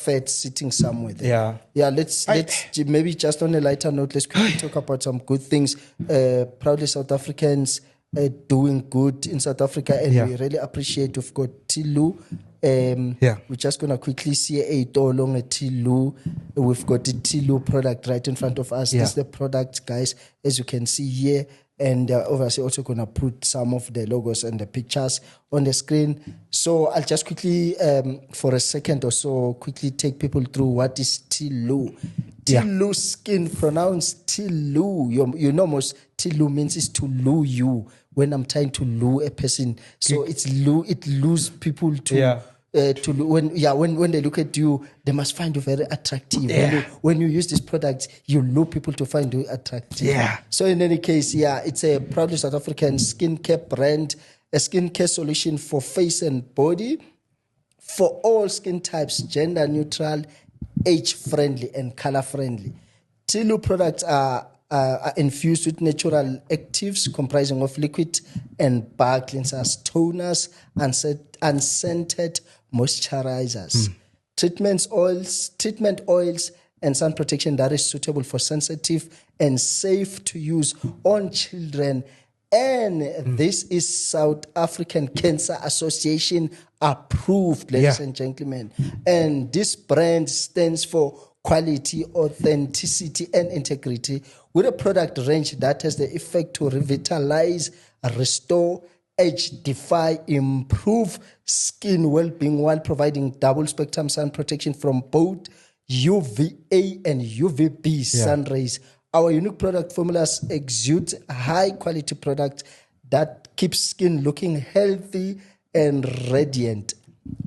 fat sitting somewhere there. Yeah. Yeah, let's maybe just on a lighter note, let's quickly talk about some good things. Proudly South Africans doing good in South Africa, and we really appreciate. We've got Tilu. We're just gonna quickly see a long a Tilu. We've got the Tilu product right in front of us. This is the product, guys, as you can see here. And obviously also going to put some of the logos and the pictures on the screen. So I'll just quickly, for a second or so, quickly take people through what is Tilu. Tilu skin, pronounced Tilu. You know most Tilu means is to lure you. When I'm trying to lure a person. So it's lure, it lures people to... when they look at you, they must find you very attractive. When you use this product, you lure people to find you attractive. So in any case, it's a proudly South African skincare brand, a skincare solution for face and body, for all skin types, gender neutral, age friendly, and color friendly. Tilu products are infused with natural actives comprising of liquid and bar cleansers, toners, and scented moisturizers, treatment oils, and sun protection that is suitable for sensitive and safe to use on children. And this is South African Cancer Association approved, ladies and gentlemen. And this brand stands for quality, authenticity, and integrity, with a product range that has the effect to revitalize, restore, age-defy, improve skin well-being while providing double-spectrum sun protection from both UVA and UVB sun rays. Our unique product formulas exude high-quality product that keeps skin looking healthy and radiant.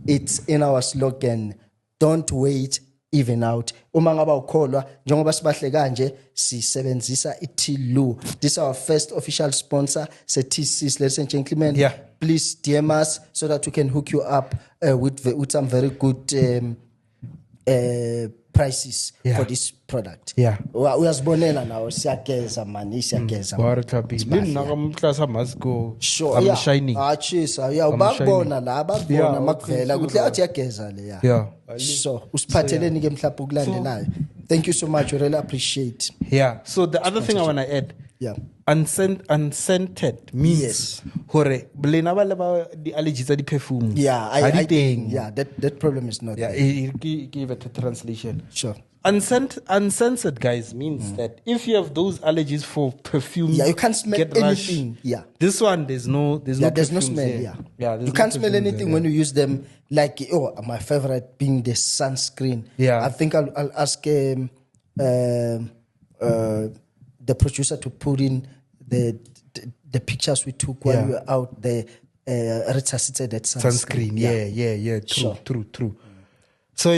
It's in our slogan, don't wait, even out. Uma ngaba ukholwa njengoba sibahle kanje sisebenzisa iTilu. This is our first official sponsor, TCs, ladies and gentlemen. Please DM us so that we can hook you up with some very good prices for this product. Uyazibonela nawo siyageza mani siyageza. Sure. I'm shining. Chisa. Ubakubona la abakubona makuvela ukuthi athi yageza le So usiphatheleni ke mhlawumbe ukulandelayo. Thank you so much. We really appreciate. So the other thing I want to add. Unscented means hore blena ba leba di allergies tsa di perfume. That problem is not there. Give it a translation. Sure. Uncensored, guys, means that if you have those allergies for perfume, you can't smell anything. This one, there's no smell. You can't smell anything when you use them. Like my favorite being the sunscreen. I think I'll ask the producer to put in the pictures we took while we were out there. Rita said that sunscreen. True. So